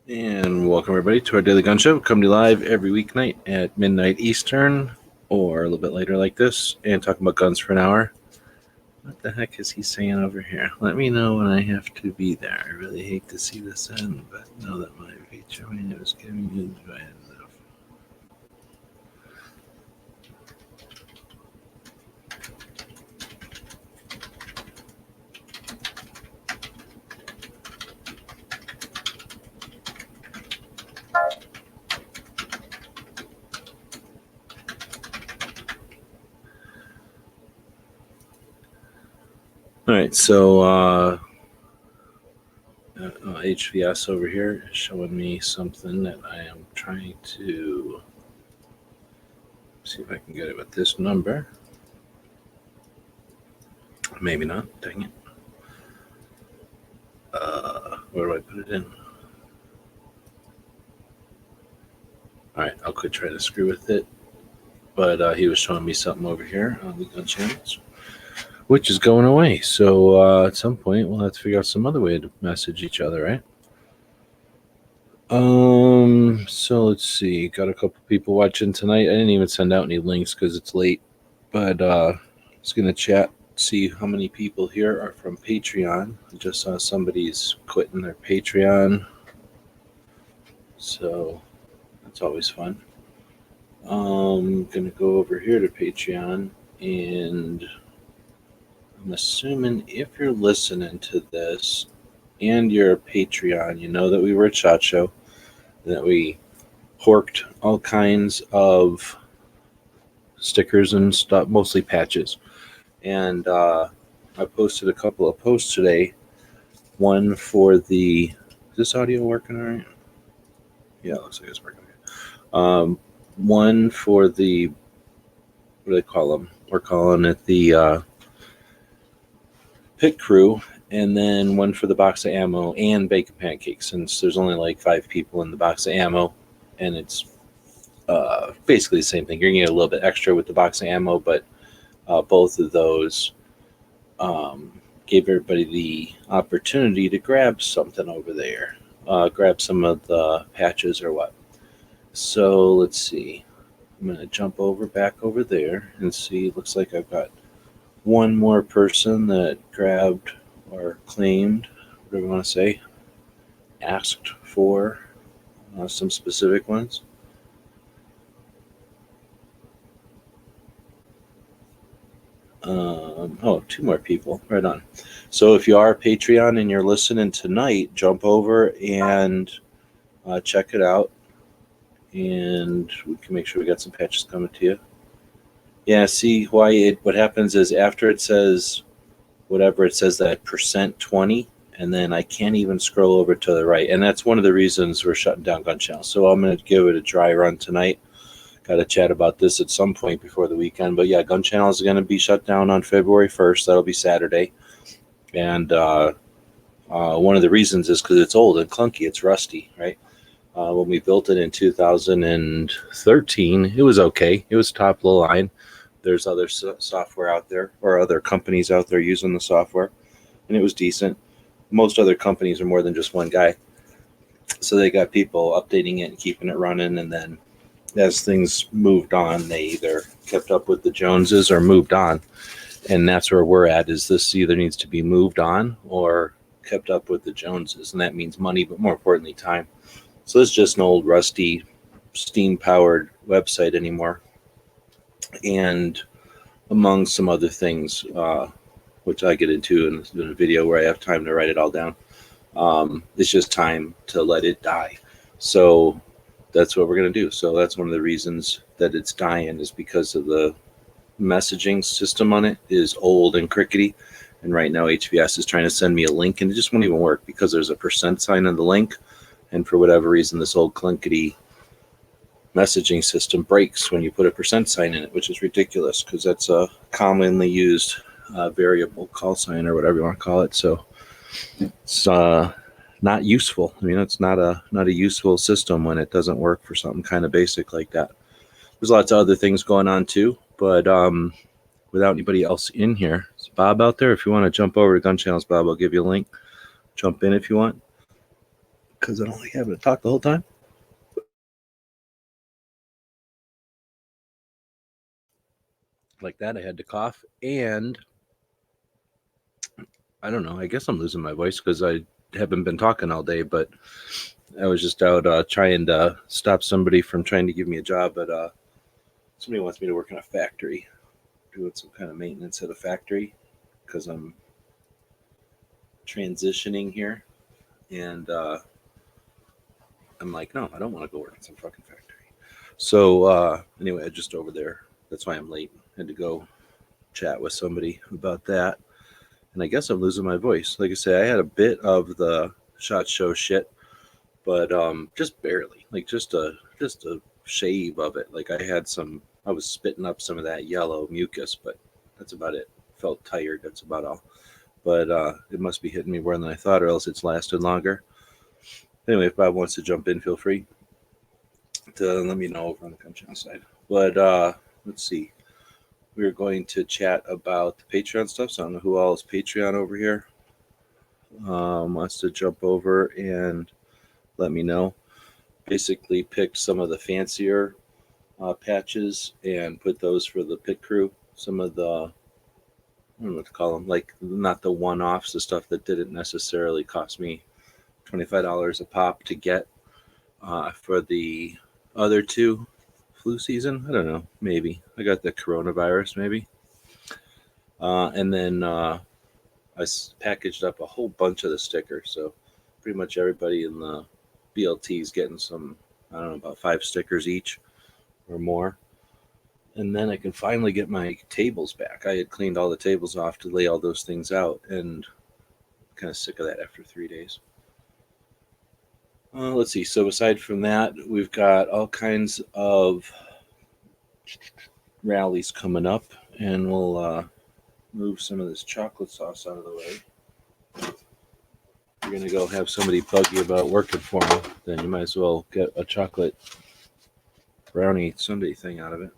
And welcome everybody to our Daily Gun Show. Come to you live every weeknight at midnight Eastern or a little bit later like this and talking about guns for an hour. What the heck is he saying over here? Let me know when I have to be there. I really hate to see this end, but know that my feature window is giving you the enough. All right, so HVS over here is showing me something that I am trying to see if I can get it with this number. Maybe not. Dang it. Where do I put it in? All right, I'll quit trying to screw with it. But he was showing me something over here on the gun channels, which is going away. So at some point, we'll have to figure out some other way to message each other, right? So let's see. Got a couple people watching tonight. I didn't even send out any links because it's late. But I was going to chat, see how many people here are from Patreon. I just saw somebody's quitting their Patreon. So that's always fun. I'm going to go over here to Patreon, and I'm assuming if you're listening to this and you're a Patreon, you know that we were at SHOT Show, that we horked all kinds of stickers and stuff, mostly patches. And I posted a couple of posts today. One for the... Is this audio working all right? Yeah, it looks like it's working. One for the... What do they call them? We're calling it the pit crew, and then one for the box of ammo and bacon pancakes, since there's only like 5 people in the box of ammo, and it's basically the same thing. You're gonna get a little bit extra with the box of ammo, but both of those gave everybody the opportunity to grab something over there, grab some of the patches or what. So let's see. I'm gonna jump back over there and see. Looks like I've got one more person that grabbed or claimed, whatever you want to say, asked for some specific ones. Oh, 2 more people. Right on. So if you are a Patreon and you're listening tonight, jump over and check it out. And we can make sure we got some patches coming to you. Yeah, see why what happens is after it says whatever, it says that %20, and then I can't even scroll over to the right. And that's one of the reasons we're shutting down Gun Channel. So I'm going to give it a dry run tonight. Got to chat about this at some point before the weekend. But yeah, Gun Channel is going to be shut down on February 1st. That'll be Saturday. And one of the reasons is because it's old and clunky. It's rusty, right? When we built it in 2013, it was okay. It was top of the line. There's other software out there, or other companies out there using the software, and it was decent. Most other companies are more than just one guy. So they got people updating it and keeping it running, and then as things moved on, they either kept up with the Joneses or moved on. And that's where we're at, is this either needs to be moved on or kept up with the Joneses. And that means money, but more importantly, time. So it's just an old, rusty, steam-powered website anymore. And among some other things, which I get into in a video where I have time to write it all down, it's just time to let it die. So that's what we're going to do. So that's one of the reasons that it's dying, is because of the messaging system on it is old and crickety. And right now HVS is trying to send me a link, and it just won't even work because there's a % on the link. And for whatever reason, this old clunkety messaging system breaks when you put a % in it, which is ridiculous because that's a commonly used variable call sign or whatever you want to call it. So it's not useful. I mean, it's not a useful system when it doesn't work for something kind of basic like that. There's lots of other things going on too, but without anybody else in here, is Bob out there? If you want to jump over to Gun Channels, Bob, I'll give you a link. Jump in if you want. because I don't like having to talk the whole time. Like that, I had to cough, and I don't know. I guess I'm losing my voice because I haven't been talking all day, but I was just out trying to stop somebody from trying to give me a job. But somebody wants me to work in a factory, doing some kind of maintenance at a factory because I'm transitioning here. And I'm like, no, I don't want to go work in some fucking factory. So anyway, I just over there. That's why I'm late. Had to go chat with somebody about that. And I guess I'm losing my voice. Like I say, I had a bit of the SHOT Show shit, but just barely. Like just a shave of it. Like I was spitting up some of that yellow mucus, but that's about it. Felt tired. That's about all. But it must be hitting me more than I thought, or else it's lasted longer. Anyway, if Bob wants to jump in, feel free to let me know over on the Gun Channel side. But let's see. We're going to chat about the Patreon stuff. So I don't know who all is Patreon over here. Wants to jump over and let me know. Basically, picked some of the fancier patches and put those for the pit crew. Some of the, I don't know what to call them, like not the one-offs, the stuff that didn't necessarily cost me $25 a pop to get for the other two flu season. I don't know, maybe I got the coronavirus, maybe. And then I packaged up a whole bunch of the stickers, so pretty much everybody in the BLT is getting some, I don't know, about 5 stickers each or more. And then I can finally get my tables back. I had cleaned all the tables off to lay all those things out, and I'm kind of sick of that after 3 days. Let's see. So aside from that, we've got all kinds of rallies coming up, and we'll move some of this chocolate sauce out of the way. You're going to go have somebody bug you about working for them, then you might as well get a chocolate brownie sundae thing out of it.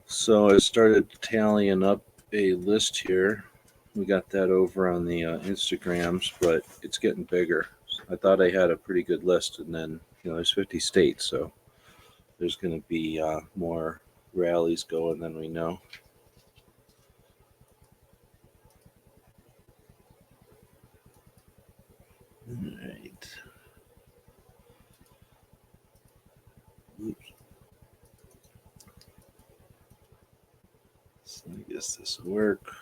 So I started tallying up a list here. We got that over on the Instagrams, but it's getting bigger. I thought I had a pretty good list, and then there's 50 states, so there's going to be more rallies going than we know. All right. Oops. So I guess this will work.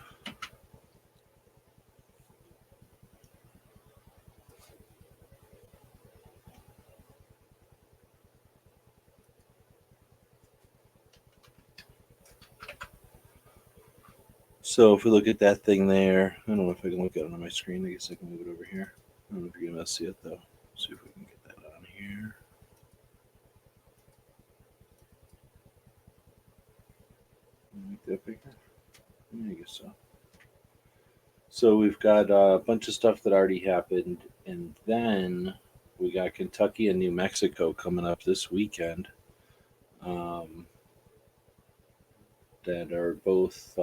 So if we look at that thing there, I don't know if I can look at it on my screen. I guess I can move it over here. I don't know if you're going to see it, though. Let's see if we can get that on here. Make that bigger? Yeah, I guess so. So we've got a bunch of stuff that already happened, and then we got Kentucky and New Mexico coming up this weekend. That are both.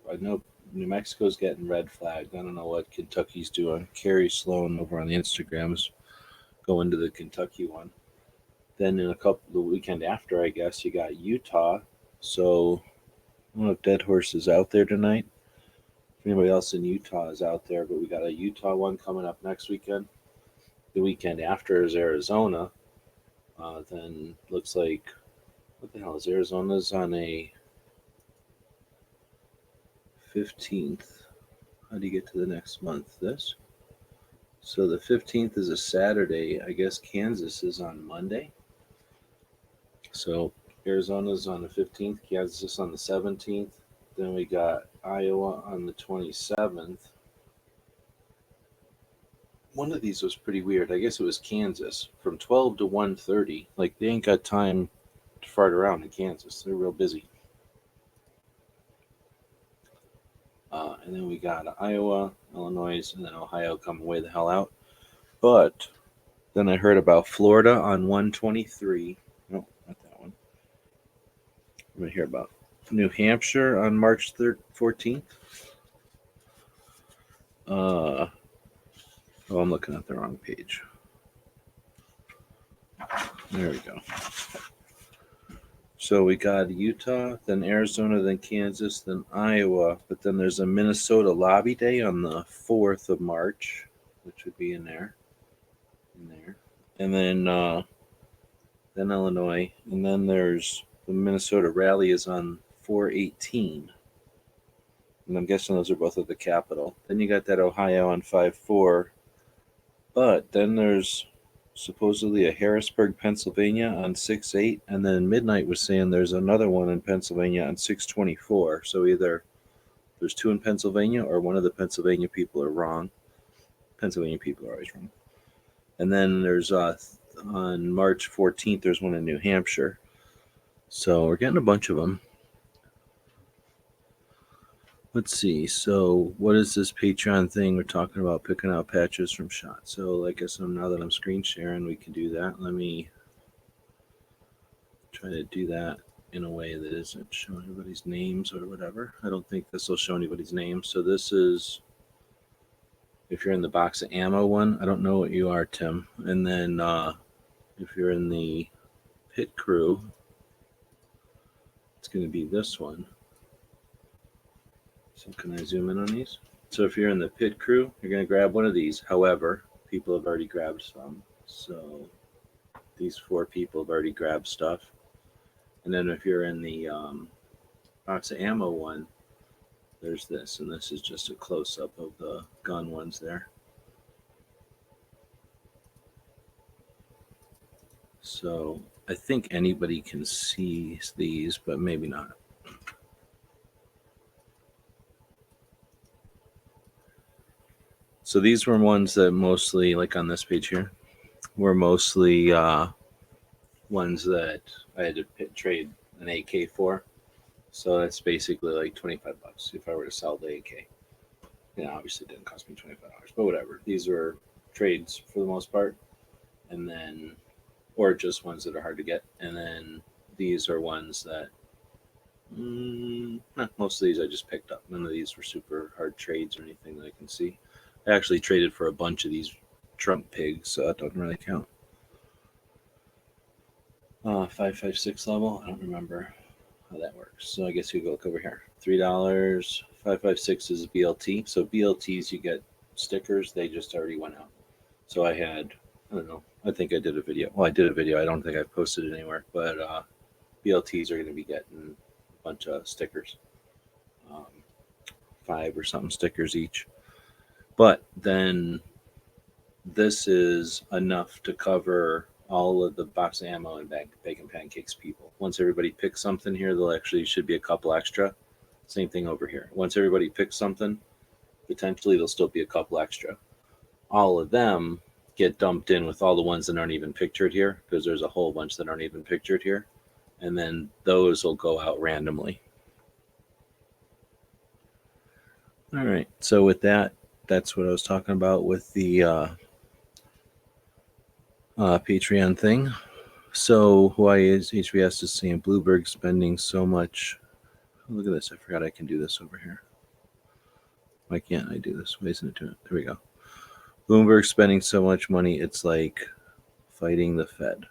I know New Mexico's getting red flagged. I don't know what Kentucky's doing. Carrie Sloan over on the Instagram is going to the Kentucky one. Then in the weekend after, I guess you got Utah. So I don't know if Dead Horse is out there tonight. If anybody else in Utah is out there, but we got a Utah one coming up next weekend. The weekend after is Arizona. Then looks like, what the hell is Arizona's on a 15th? How do you get to the next month? This? So the 15th is a Saturday. I guess Kansas is on Monday. So Arizona's on the 15th, Kansas is on the 17th. Then we got Iowa on the 27th. One of these was pretty weird. I guess it was Kansas from 12 to 1:30. Like they ain't got time to fart around in Kansas. They're real busy. And then we got Iowa, Illinois, and then Ohio coming way the hell out. But then I heard about Florida on 123. No, not that one. I'm going to hear about New Hampshire on March 14th. Oh, I'm looking at the wrong page. There we go. So we got Utah, then Arizona, then Kansas, then Iowa, but then there's a Minnesota Lobby Day on the 4th of March, which would be in there, and then Illinois, and then there's the Minnesota Rally is on 4/18, and I'm guessing those are both at the Capitol. Then you got that Ohio on 5/4, but then there's supposedly a Harrisburg, Pennsylvania on 6/8, and then Midnight was saying there's another one in Pennsylvania on 6/24. So either there's two in Pennsylvania or one of the Pennsylvania people are wrong. Pennsylvania people are always wrong. And then there's on March 14th, there's one in New Hampshire. So we're getting a bunch of them. Let's see. So what is this Patreon thing? We're talking about picking out patches from Shot. So I guess now that I'm screen sharing, we can do that. Let me try to do that in a way that isn't showing everybody's names or whatever. I don't think this will show anybody's names. So this is, if you're in the box of ammo one, I don't know what you are, Tim. And then if you're in the pit crew, it's going to be this one. So can I zoom in on these? So if you're in the pit crew, you're going to grab one of these. However, people have already grabbed some. So these 4 people have already grabbed stuff. And then if you're in the box of ammo one, there's this. And this is just a close-up of the gun ones there. So I think anybody can see these, but maybe not. So these were ones that mostly, like on this page here, were mostly ones that I had to trade an AK for. So that's basically like $25 if I were to sell the AK. Obviously it didn't cost me $25, but whatever. These are trades for the most part, and then, or just ones that are hard to get. And then these are ones that most of these I just picked up. None of these were super hard trades or anything that I can see. I actually traded for a bunch of these Trump pigs, so that doesn't really count. 5.56 level. I don't remember how that works. So I guess you go look over here. $3. 5.56 is BLT. So BLTs you get stickers. They just already went out. So I had, I don't know. I think I did a video. Well, I did a video. I don't think I've posted it anywhere. But BLTs are going to be getting a bunch of stickers. 5 or something stickers each. But then this is enough to cover all of the box of ammo and bacon pancakes people. Once everybody picks something here, there'll actually should be a couple extra. Same thing over here. Once everybody picks something, potentially there'll still be a couple extra. All of them get dumped in with all the ones that aren't even pictured here, because there's a whole bunch that aren't even pictured here. And then those will go out randomly. All right. So with that, that's what I was talking about with the Patreon thing. So Hawaii is HVS is saying Bloomberg spending so much. Oh, look at this. I forgot I can do this over here. Why can't I do this? Why isn't it doing it? There we go. Bloomberg spending so much money, it's like fighting the Fed.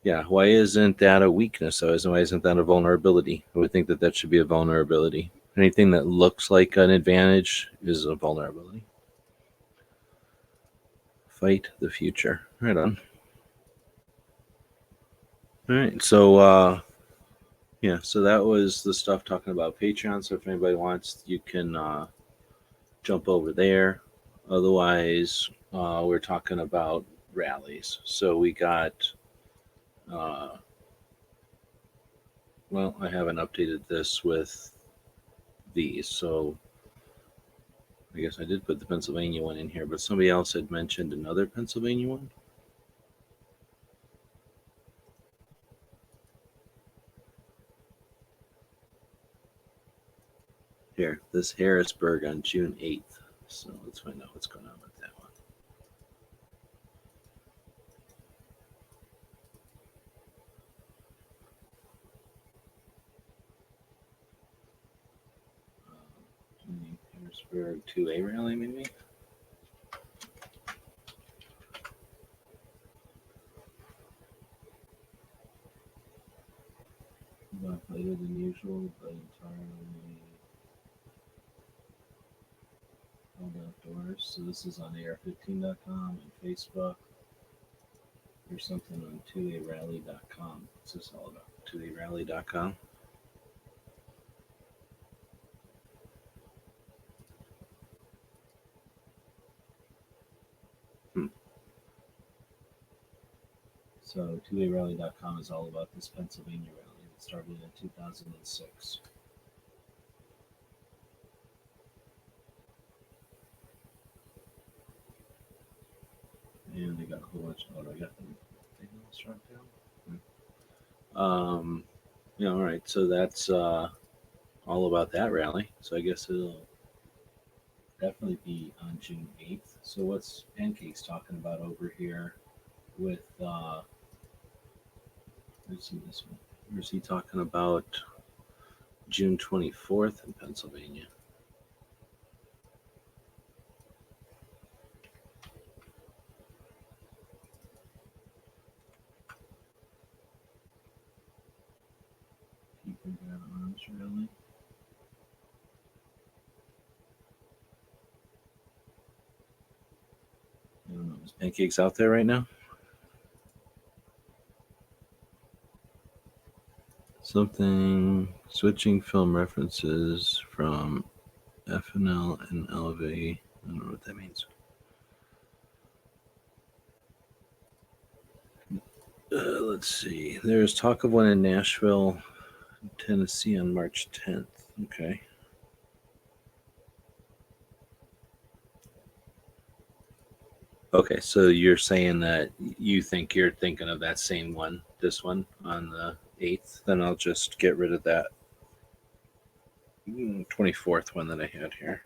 Yeah, why isn't that a weakness? Why isn't that a vulnerability? I would think that that should be a vulnerability. Anything that looks like an advantage is a vulnerability. Fight the future. Right on. All right, so yeah, so that was the stuff talking about Patreon. So if anybody wants, you can jump over there. Otherwise, we're talking about rallies. So we got, well, I haven't updated this with these. So I guess I did put the Pennsylvania one in here, but somebody else had mentioned another Pennsylvania one. Here, this Harrisburg on June 8th. So let's find out what's going on with that one. Pittsburgh 2A rally, maybe? About later than usual, but entirely held outdoors. So this is on AR15.com and Facebook. There's something on 2arally.com. What's this all about? 2arally.com. So 2arally.com is all about this Pennsylvania rally that started in 2006. And they got a whole bunch of, I got them. They all struck down. Yeah, all right. So that's all about that rally. So I guess it'll definitely be on June 8th. So what's Pancakes talking about over here with let's see this one. Where's he talking about June 24th in Pennsylvania? Keeping that arms rally. I don't know. Is Pancakes out there right now? Something switching film references from FNL and LV. I don't know what that means. Let's see. There's talk of one in Nashville, Tennessee on March 10th. Okay. Okay, so you're saying that you think you're thinking of that same one, this one on the 8th, then I'll just get rid of that 24th one that I had here.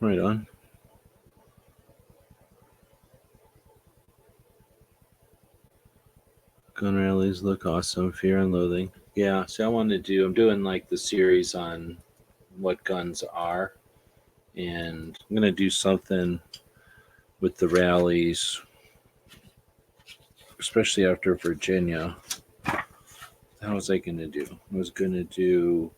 Right on. Gun rallies look awesome. Fear and Loathing. Yeah, so I'm doing like the series on what guns are, and I'm going to do something with the rallies, especially after Virginia. How was I going to do? I was going to do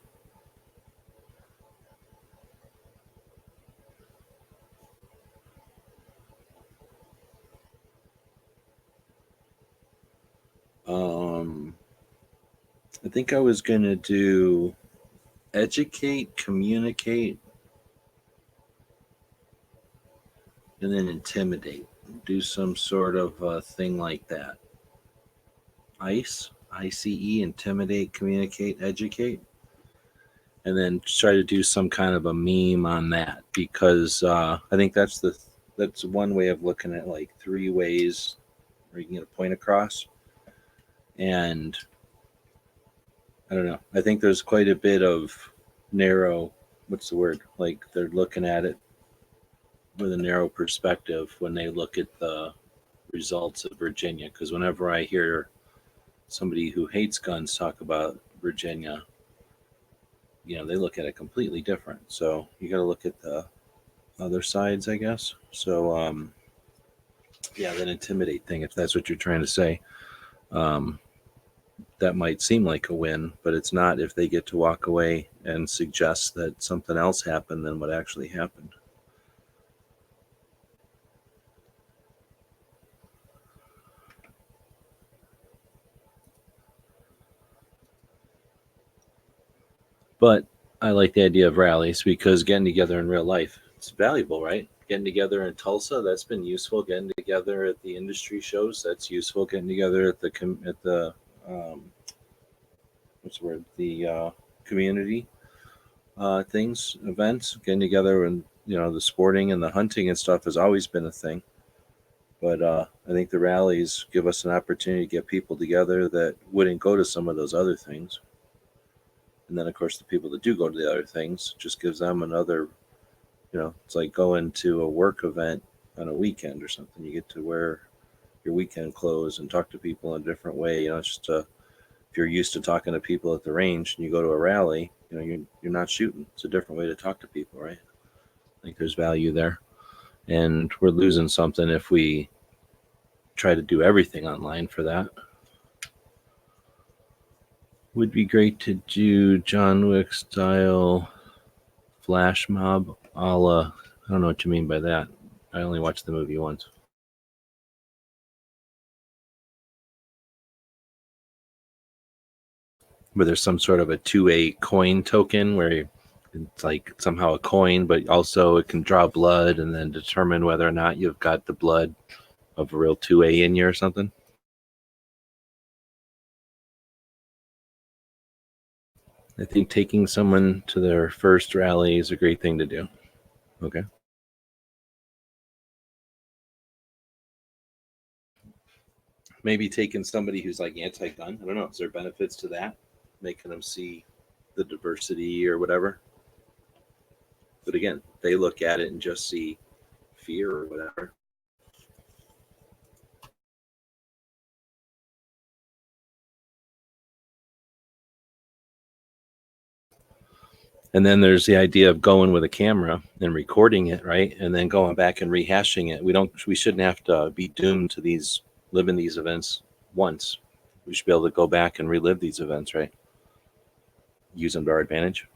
I think I was going to do educate, communicate, and then intimidate. Do some sort of thing like that. ICE, intimidate, communicate, educate. And then try to do some kind of a meme on that, because I think that's one way of looking at like 3 ways where you can get a point across. And I don't know. I think there's quite a bit of narrow, what's the word? Like they're looking at it with a narrow perspective when they look at the results of Virginia. Because whenever I hear somebody who hates guns talk about Virginia, they look at it completely different. So you got to look at the other sides, I guess. So, yeah, that intimidate thing, if that's what you're trying to say. That might seem like a win, but it's not if they get to walk away and suggest that something else happened than what actually happened. But I like the idea of rallies because getting together in real life, it's valuable, right? Getting together in Tulsa, that's been useful. Getting together at the industry shows, that's useful. Getting together at the what's the word? The community events, getting together, and the sporting and the hunting and stuff has always been a thing. But I think the rallies give us an opportunity to get people together that wouldn't go to some of those other things. And then, of course, the people that do go to the other things just gives them another, it's like going to a work event on a weekend or something. You get to wear your weekend clothes and talk to people in a different way. It's just if you're used to talking to people at the range and you go to a rally, you're not shooting. It's a different way to talk to people, right? I think there's value there, and we're losing something if we try to do everything online for that. Would be great to do John Wick style flash mob a la, I don't know what you mean by that. I only watched the movie once. But there's some sort of a 2A coin token where it's like somehow a coin, but also it can draw blood and then determine whether or not you've got the blood of a real 2A in you or something. I think taking someone to their first rally is a great thing to do. Okay. Maybe taking somebody who's like anti-gun. I don't know. Is there benefits to that? Making them see the diversity or whatever. But again, they look at it and just see fear or whatever. And then there's the idea of going with a camera and recording it, right? And then going back and rehashing it. We shouldn't have to be doomed to live in these events once. We should be able to go back and relive these events, right? Use them to our advantage.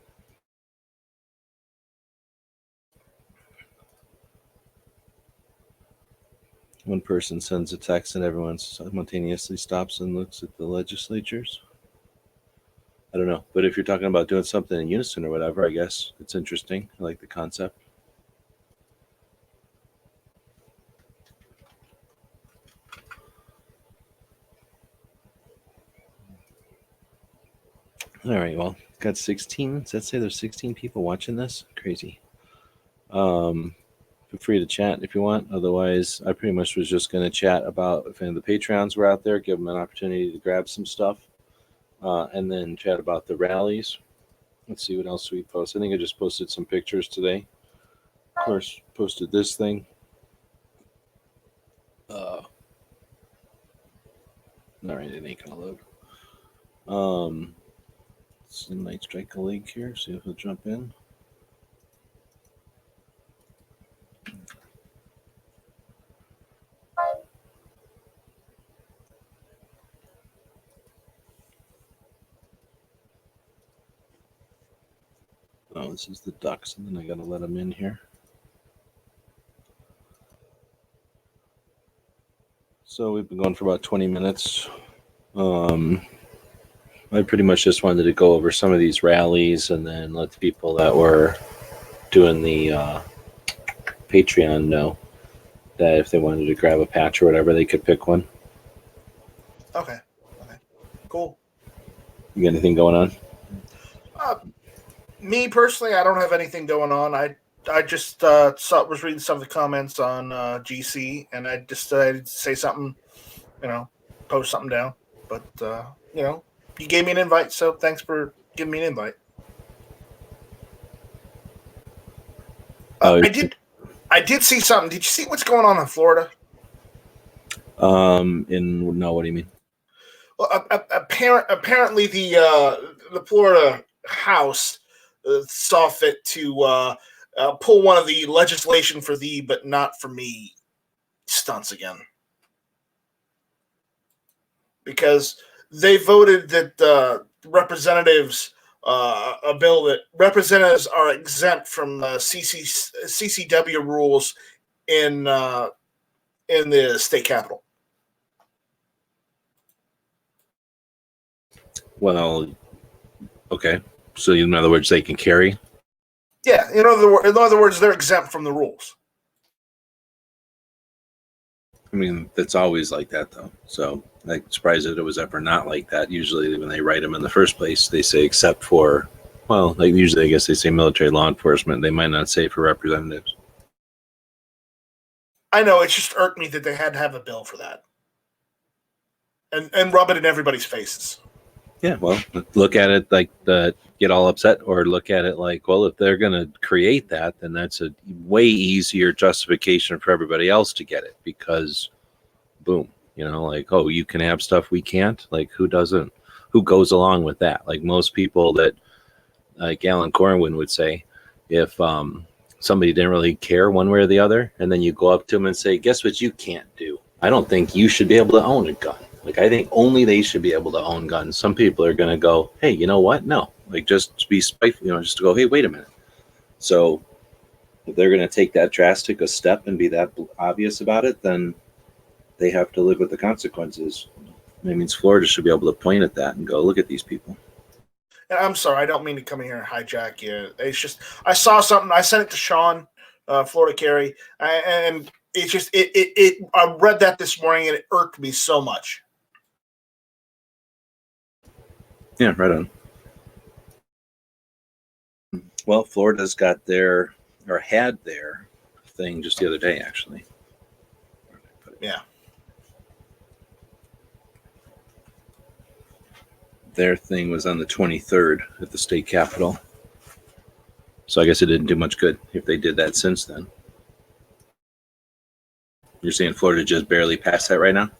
One person sends a text and everyone simultaneously stops and looks at the legislatures. I don't know. But if you're talking about doing something in unison or whatever, I guess it's interesting. I like the concept. All right, well, got 16. Does that say there's 16 people watching this? Crazy. Feel free to chat if you want. Otherwise, I pretty much was just going to chat about if any of the Patreons were out there, give them an opportunity to grab some stuff, and then chat about the rallies. Let's see what else we post. I think I just posted some pictures today. Of course, posted this thing. All right, it ain't gonna load. So might strike a link here. See if he'll jump in. Oh, this is the ducks, and then I gotta let them in here. So we've been going for about 20 minutes. I pretty much just wanted to go over some of these rallies and then let the people that were doing the Patreon know that if they wanted to grab a patch or whatever, they could pick one. Okay. Cool. You got anything going on? Me personally, I don't have anything going on. I just was reading some of the comments on GC, and I just decided to say something, post something down. But you gave me an invite, so thanks for giving me an invite. I did see something. Did you see what's going on in Florida? No, what do you mean? Well, apparently the Florida House saw fit to pull one of the legislation for thee but not for me stunts again, because they voted that representatives a bill that representatives are exempt from CCW rules in the state capitol. Well, okay. So in other words, they can carry? Yeah, in other words, they're exempt from the rules. I mean, that's always like that, though. So I'm surprised that it was ever not like that. Usually when they write them in the first place, they say except for, well, like usually I guess they say military law enforcement. They might not say for representatives. I know, it's just irked me that they had to have a bill for that. And rub it in everybody's faces. Yeah, well, look at it like get all upset, or look at it like, well, if they're going to create that, then that's a way easier justification for everybody else to get it, because boom, like, oh, you can have stuff we can't. Like, who doesn't? Who goes along with that? Like, most people that, like Alan Corwin would say, if somebody didn't really care one way or the other, and then you go up to them and say, guess what you can't do? I don't think you should be able to own a gun. Like, I think only they should be able to own guns. Some people are going to go, hey, you know what? No. Like, just be spiteful, just to go, hey, wait a minute. So if they're going to take that drastic a step and be that obvious about it, then they have to live with the consequences. That means Florida should be able to point at that and go, look at these people. I'm sorry, I don't mean to come in here and hijack you. It's just I saw something. I sent it to Sean, Florida Carry, and it's just it. I read that this morning and it irked me so much. Yeah, right on. Well, Florida's got their, or had their thing just the other day, actually. Yeah. Their thing was on the 23rd at the state capitol. So I guess it didn't do much good if they did that since then. You're saying Florida just barely passed that right now?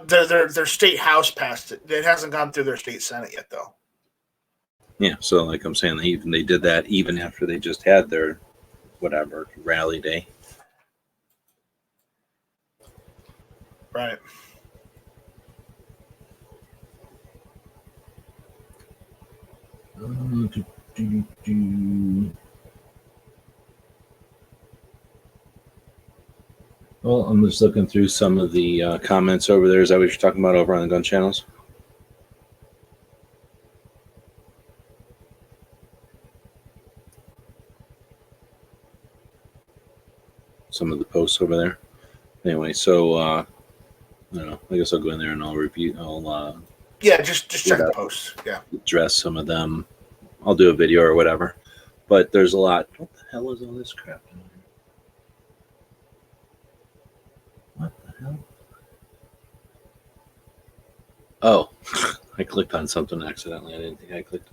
Their state house passed it. It hasn't gone through their state senate yet, though. Yeah, so like I'm saying, they did that even after they just had their whatever rally day. Right. Well, I'm just looking through some of the comments over there. Is that what you're talking about over on the gun channels? Some of the posts over there. Anyway, so I don't know. I guess I'll go in there and I'll repeat. Yeah, just check the posts. Yeah. Address some of them. I'll do a video or whatever. But there's a lot. What the hell is all this crap in here? What the hell? Oh, I clicked on something accidentally. I didn't think I clicked.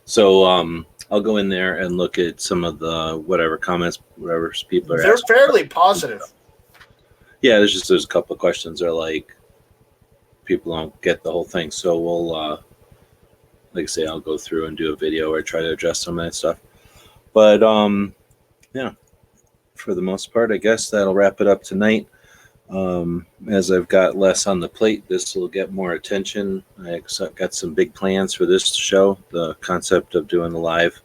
So I'll go in there and look at some of the whatever comments, whatever people are. They're fairly positive. Yeah, there's a couple of questions. They're like, people don't get the whole thing. So we'll, like I say, I'll go through and do a video or try to address some of that stuff. But yeah, for the most part, I guess that'll wrap it up tonight. As I've got less on the plate, this will get more attention. I got some big plans for this show, the concept of doing the live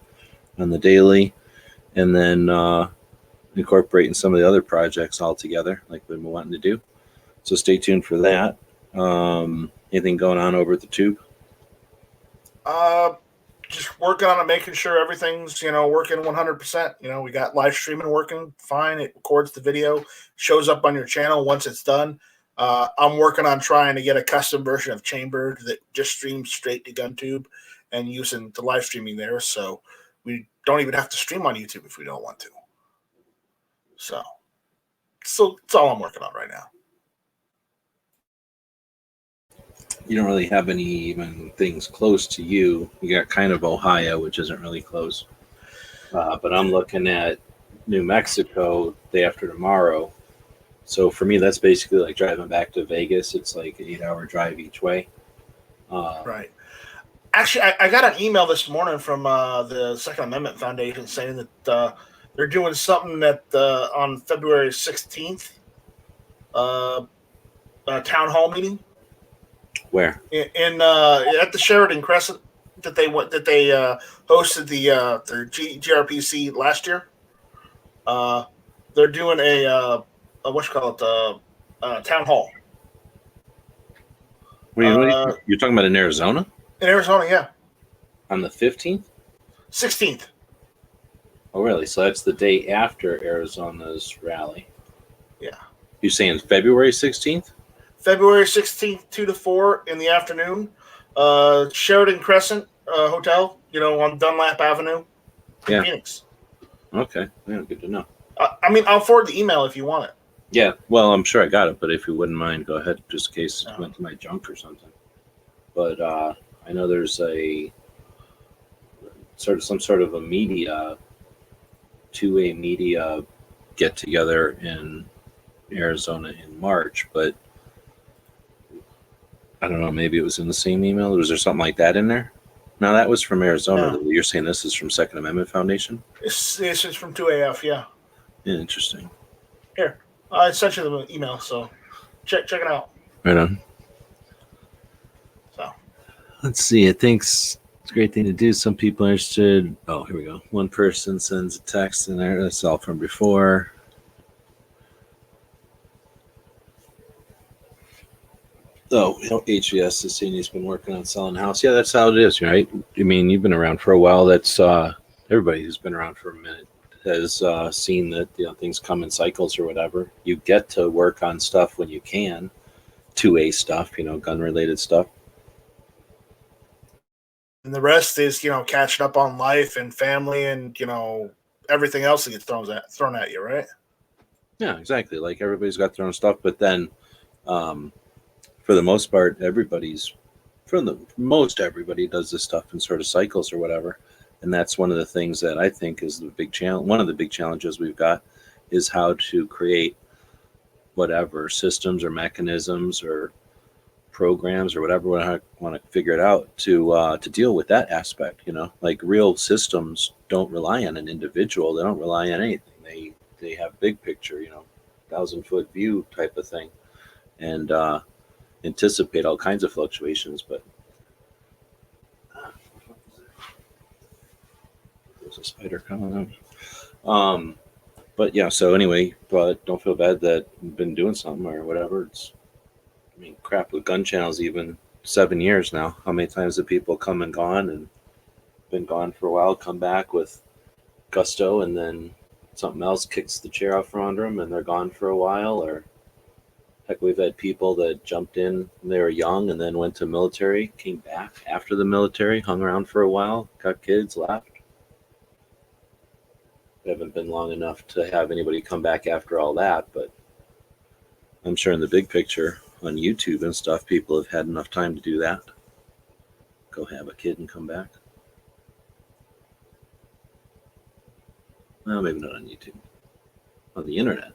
on the daily, and then incorporating some of the other projects all together like we've been wanting to do. So stay tuned for that. Anything going on over at the tube? Just working on it, making sure everything's, working 100%. We got live streaming working fine. It records the video, shows up on your channel once it's done. I'm working on trying to get a custom version of Chamber that just streams straight to GunTube and using the live streaming there. So we don't even have to stream on YouTube if we don't want to. So it's all I'm working on right now. You don't really have any even things close to you. You got kind of Ohio, which isn't really close. But I'm looking at New Mexico day after tomorrow. So for me, that's basically like driving back to Vegas. It's like an 8-hour drive each way. Right. Actually, I got an email this morning from the Second Amendment Foundation saying that they're doing something on February 16th, a town hall meeting. Where? In at the Sheridan Crescent that they hosted their GRPC last year. They're doing a town hall. You're talking about in Arizona? In Arizona, yeah. On the 15th? 16th. Oh, really? So that's the day after Arizona's rally. Yeah. You saying February 16th? February 16th, 2 to 4 in the afternoon. Sheridan Crescent Hotel, on Dunlap Avenue in Phoenix. Okay. Yeah, good to know. I'll forward the email if you want it. Yeah, well, I'm sure I got it, but if you wouldn't mind, go ahead, just in case it No. went to my junk or something. But I know there's a some sort of a media, two-way media get together in Arizona in March, but I don't know, maybe it was in the same email. Was there something like that in there? No, that was from Arizona. No. You're saying this is from Second Amendment Foundation? This is from 2AF, yeah. Yeah, interesting. Here, I sent you the email, so check it out. Right on. So Let's see. I think it's a great thing to do. Some people are interested. Oh, here we go. One person sends a text in there. That's all from before. Oh, HVS is saying he's been working on selling a house. Yeah, that's how it is, right? I mean, you've been around for a while. That's everybody who's been around for a minute has seen that things come in cycles or whatever. You get to work on stuff when you can, 2A stuff, gun related stuff. and the rest is catching up on life and family and everything else that gets thrown at you, right? Yeah, exactly. Like everybody's got their own stuff, but then for the most part, everybody does this stuff in sort of cycles or whatever. And that's one of the things that I think is the big challenge. One of the big challenges we've got is how to create whatever systems or mechanisms or programs or whatever we want to figure it out to deal with that aspect. Like real systems don't rely on an individual. They don't rely on anything. They have big picture, 1,000-foot view type of thing, and anticipate all kinds of fluctuations. But there's a spider coming out. But yeah, so anyway, but don't feel bad that you've been doing something or whatever. Crap, with gun channels, even 7 years now. How many times have people come and gone and been gone for a while, come back with gusto, and then something else kicks the chair out from under them and they're gone for a while? Or heck, we've had people that jumped in when they were young and then went to military, came back after the military, hung around for a while, got kids, left. It haven't been long enough to have anybody come back after all that, but I'm sure in the big picture on YouTube and stuff, people have had enough time to do that. Go have a kid and come back. Well, maybe not on YouTube. On the internet.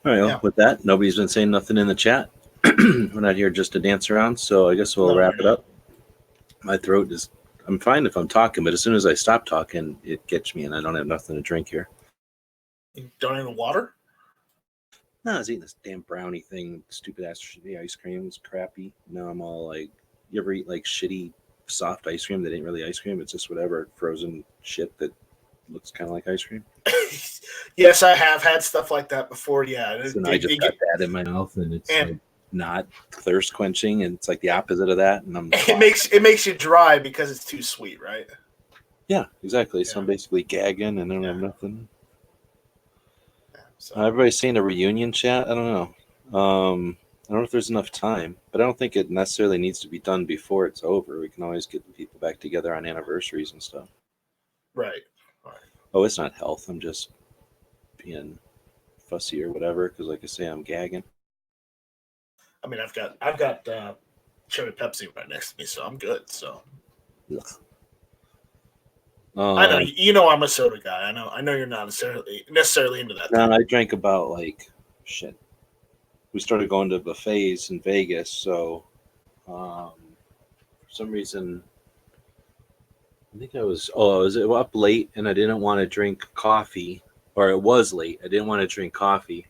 All right, well, with that, nobody's been saying nothing in the chat. We're not here just to dance around, so I guess we'll wrap it up. My throat is, I'm fine if I'm talking, but as soon as I stop talking, it gets me and I don't have nothing to drink here. You don't have water? No, I was eating this damn brownie thing, stupid ass shitty ice cream. It's crappy. Now I'm all like, you ever eat like shitty soft ice cream that ain't really ice cream? It's just whatever frozen shit that looks kind of like ice cream. Yes, I have had stuff like that before. Yeah, and I just got that in my mouth, and it's like not thirst quenching, and it's like the opposite of that. And it makes you dry because it's too sweet, right? Yeah, exactly. So I'm basically gagging, and I don't have nothing. So. Everybody's saying a reunion chat. I don't know. I don't know if there's enough time, but I don't think it necessarily needs to be done before it's over. We can always get the people back together on anniversaries and stuff. Right. Oh, it's not health. I'm just being fussy or whatever because, like I say, I'm gagging. I mean, I've got cherry Pepsi right next to me, so I'm good. So. I know. I'm a soda guy. I know you're not necessarily into that. No, I drank about like shit. We started going to buffets in Vegas, so for some reason, I think I was up late and I didn't want to drink coffee, or it was late. I didn't want to drink coffee.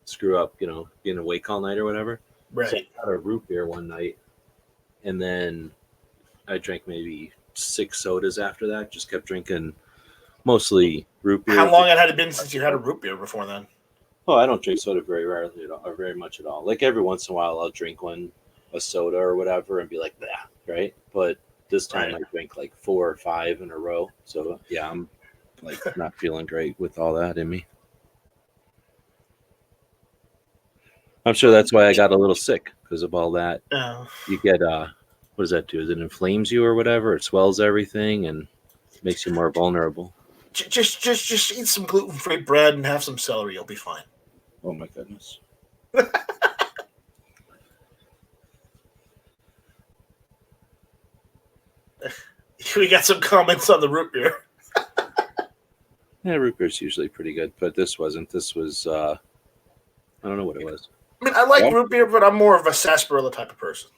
Screw up, being awake all night or whatever. Right. So I had a root beer one night, and then I drank maybe 6 sodas after that. Just kept drinking mostly root beer. How long had it been since you had a root beer before then? Oh, I don't drink soda very rarely at all, or very much at all. Like every once in a while, I'll drink a soda or whatever, and be like, "Nah," right? But this time I drank like 4 or 5 in a row. So yeah, I'm like not feeling great with all that in me. I'm sure that's why I got a little sick because of all that. You get what does that do? It inflames you or whatever. It swells everything and makes you more vulnerable. Just eat some gluten-free bread and have some celery. You'll be fine. Oh my goodness. We got some comments on the root beer. Yeah, root beer's usually pretty good, but this wasn't. This was I don't know what it was. I mean, I like root beer, but I'm more of a sarsaparilla type of person.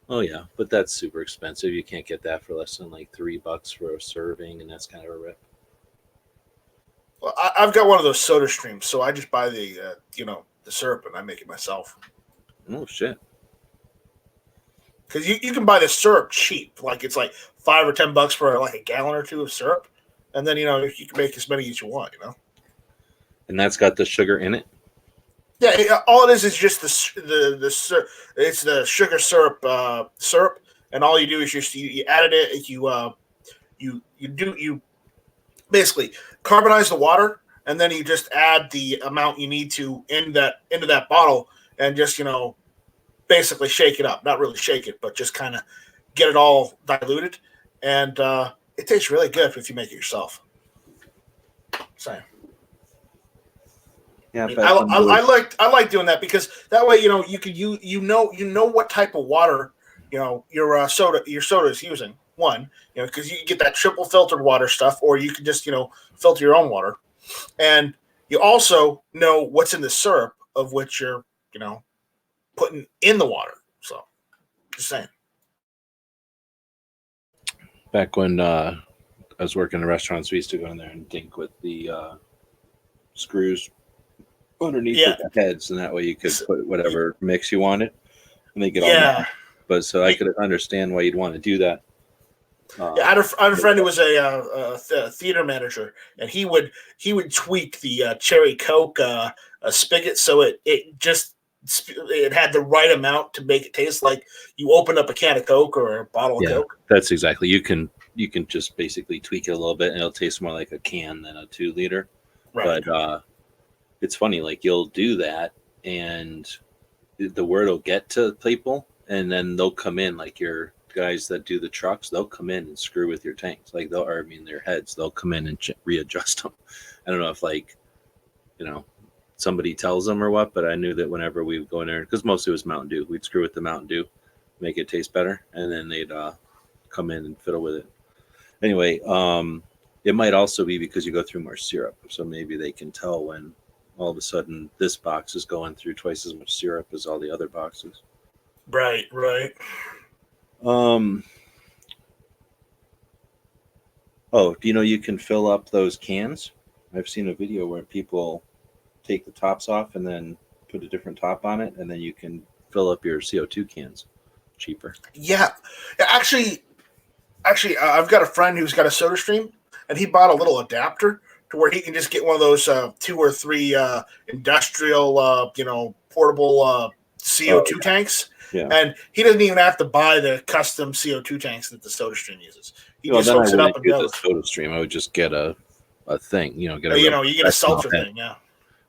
Oh yeah, but that's super expensive. You can't get that for less than like $3 for a serving, and that's kind of a rip. Well, I've got one of those soda streams, so I just buy the the syrup and I make it myself. Oh shit! Because you can buy the syrup cheap, like it's like $5 or $10 for like a gallon or two of syrup, and then you can make as many as you want. And that's got the sugar in it. Yeah, all it is just the syrup. It's the sugar syrup syrup, and all you do is you added it. You basically carbonize the water, and then you just add the amount you need to into that bottle, and just basically shake it up. Not really shake it, but just kind of get it all diluted, and it tastes really good if you make it yourself. Same. Yeah, I like doing that because that way you know what type of water your soda is using. One, because you get that triple filtered water stuff, or you can just filter your own water, and you also know what's in the syrup of which you're putting in the water. So, just saying. Back when I was working in restaurants, we used to go in there and dink with the screws underneath the heads, and that way you could put whatever mix you wanted, and they get all mixed. But so I could understand why you'd want to do that. I had a friend who was a theater manager, and he would tweak the cherry Coke spigot so it had the right amount to make it taste like you open up a can of Coke or a bottle of Coke. That's exactly. You can just basically tweak it a little bit, and it'll taste more like a can than a 2 liter. Right. But it's funny, like you'll do that, and the word will get to people, and then they'll come in, like your guys that do the trucks, they'll come in and screw with your tanks, like their heads. They'll come in and readjust them. I don't know if somebody tells them or what, but I knew that whenever we would go in there, because mostly it was Mountain Dew, we'd screw with the Mountain Dew, make it taste better, and then they'd come in and fiddle with it. Anyway, it might also be because you go through more syrup, so maybe they can tell when all of a sudden this box is going through twice as much syrup as all the other boxes. Right. Oh, do you know you can fill up those cans? I've seen a video where people take the tops off and then put a different top on it, and then you can fill up your CO2 cans cheaper. Yeah. Actually, I've got a friend who's got a soda stream, and he bought a little adapter to where he can just get one of those 2 or 3 industrial, portable CO2 tanks. Yeah. And he doesn't even have to buy the custom CO2 tanks that the soda stream uses. He just hooks it up and goes. The soda stream, I would just get a thing, you get a seltzer thing, yeah.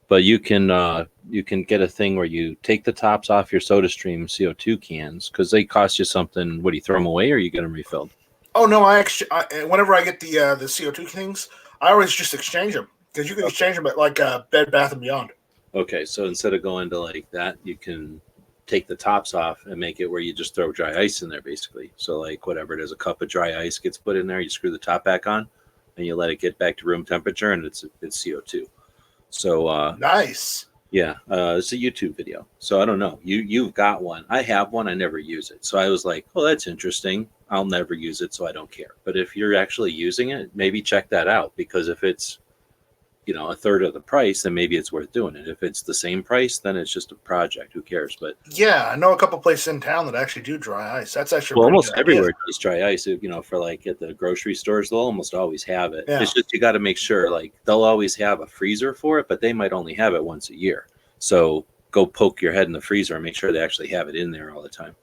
But you can get a thing where you take the tops off your soda stream CO2 cans, because they cost you something. What do you throw them away, or you get them refilled? Oh no, whenever I get the CO2 things, I always just exchange them, because you can exchange them at like Bed Bath and Beyond. Okay, so instead of going to like that, you can take the tops off and make it where you just throw dry ice in there, basically. So like whatever it is, a cup of dry ice gets put in there, you screw the top back on, and you let it get back to room temperature, and it's CO2. So nice. Yeah, it's a YouTube video. So I don't know. You've got one. I have one. I never use it. So I was like, oh, that's interesting. I'll never use it, so I don't care. But if you're actually using it, maybe check that out, because if it's a third of the price, then maybe it's worth doing it. If it's the same price, then it's just a project. Who cares? But yeah, I know a couple places in town that actually do dry ice. That's actually almost everywhere does dry ice. For like at the grocery stores, they'll almost always have it. Yeah. It's just you got to make sure, like they'll always have a freezer for it, but they might only have it once a year. So go poke your head in the freezer and make sure they actually have it in there all the time.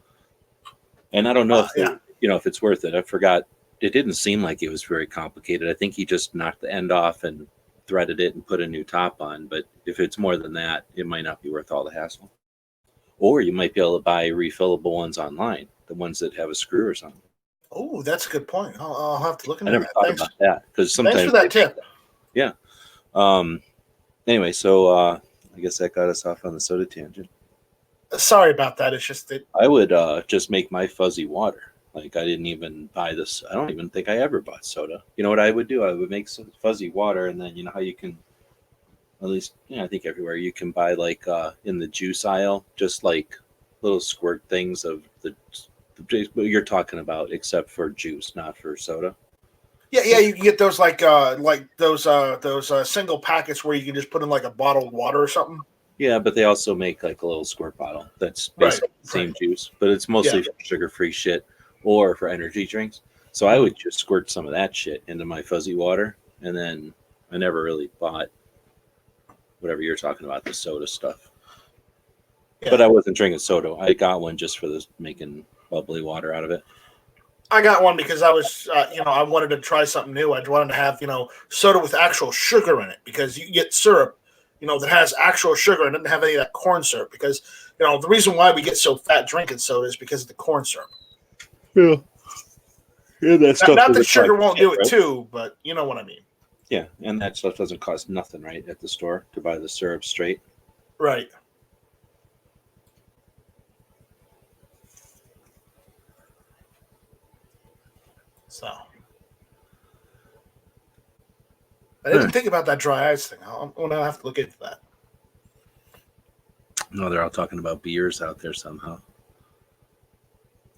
And I don't know if it's worth it. I forgot. It didn't seem like it was very complicated. I think he just knocked the end off and threaded it and put a new top on. But if it's more than that, it might not be worth all the hassle. Or you might be able to buy refillable ones online, the ones that have a screw or something. Oh, that's a good point. I'll have to look into that. I never thought about that, because sometimes thanks for that tip. Anyway, so I guess that got us off on the soda tangent. Sorry about that. It's just that. I would just make my fuzzy water. Like I didn't even buy this. I don't even think I ever bought soda. You know what I would do? I would make some fuzzy water, and then you know how you can, at least I think everywhere you can buy like in the juice aisle, just like little squirt things of the what you're talking about, except for juice, not for soda. Yeah. You can get those like those single packets where you can just put in like a bottled water or something. Yeah, but they also make like a little squirt bottle that's Right, basically the same right. juice, but it's mostly Yeah. for sugar-free shit or for energy drinks. So I would just squirt some of that shit into my fuzzy water, and then I never really bought whatever you're talking about, the soda stuff. Yeah. But I wasn't drinking soda. I got one just for this making bubbly water out of it. I got one because I was, I wanted to try something new. I wanted to have, soda with actual sugar in it because you get syrup, that has actual sugar and doesn't have any of that corn syrup. Because, the reason why we get so fat drinking soda is because of the corn syrup. Yeah. Yeah, that stuff Not that doesn't sugar cost won't shit, do it right? too, but you know what I mean. Yeah, and that stuff doesn't cost nothing, right, at the store to buy the syrup straight. Right. So I didn't think about that dry ice thing. I'm gonna have to look into that. No, they're all talking about beers out there somehow.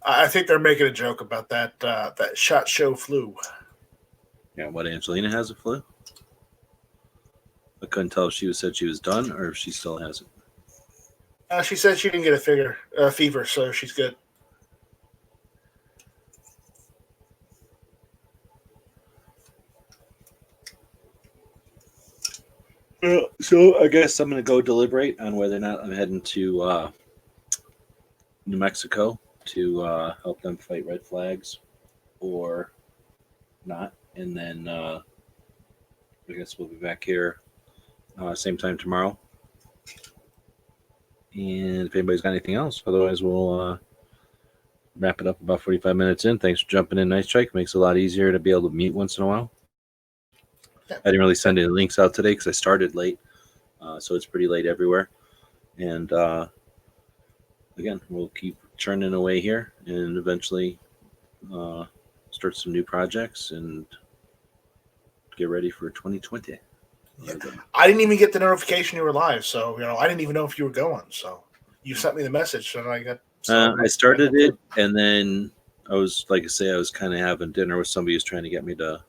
I think they're making a joke about that shot show flu. Yeah, what, Angelina has a flu? I couldn't tell if she said she was done or if she still has it. She said she didn't get a fever, so she's good. So I guess I'm going to go deliberate on whether or not I'm heading to New Mexico to help them fight red flags or not. And then I guess we'll be back here same time tomorrow. And if anybody's got anything else, otherwise we'll wrap it up about 45 minutes in. Thanks for jumping in, Nice Strike. Makes it a lot easier to be able to meet once in a while. I didn't really send any links out today because I started late, so it's pretty late everywhere. And again, we'll keep churning away here and eventually start some new projects and get ready for 2020. Yeah. I didn't even get the notification you were live, so I didn't even know if you were going. So you sent me the message, and I got. I started it, and then I was, like I say, I was kind of having dinner with somebody who's trying to get me to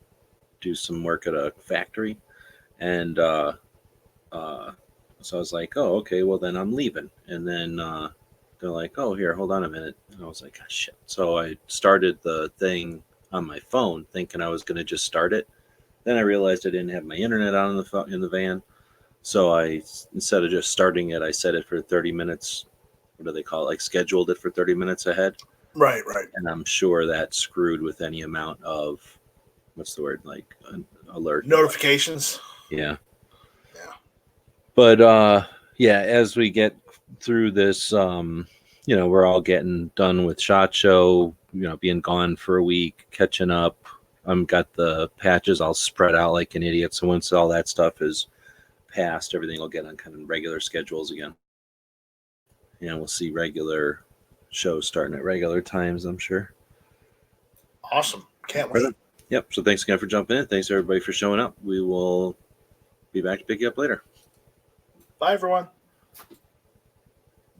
do some work at a factory, and so I was like, oh, okay, well then I'm leaving. And then they're like, oh, here, hold on a minute. And I was like, oh, shit. So I started the thing on my phone thinking I was going to just start it. Then I realized I didn't have my internet on in the van. So I, instead of just starting it, I set it for 30 minutes. What do they call it? Like scheduled it for 30 minutes ahead. Right. And I'm sure that screwed with any amount of, what's the word? Like alert. Notifications. Yeah. But yeah, as we get through this, we're all getting done with SHOT Show, being gone for a week, catching up. Got the patches all spread out like an idiot. So once all that stuff is passed, everything will get on kind of regular schedules again. And we'll see regular shows starting at regular times, I'm sure. Awesome. Can't wait. Yep. So thanks again for jumping in. Thanks everybody for showing up. We will be back to pick you up later. Bye, everyone.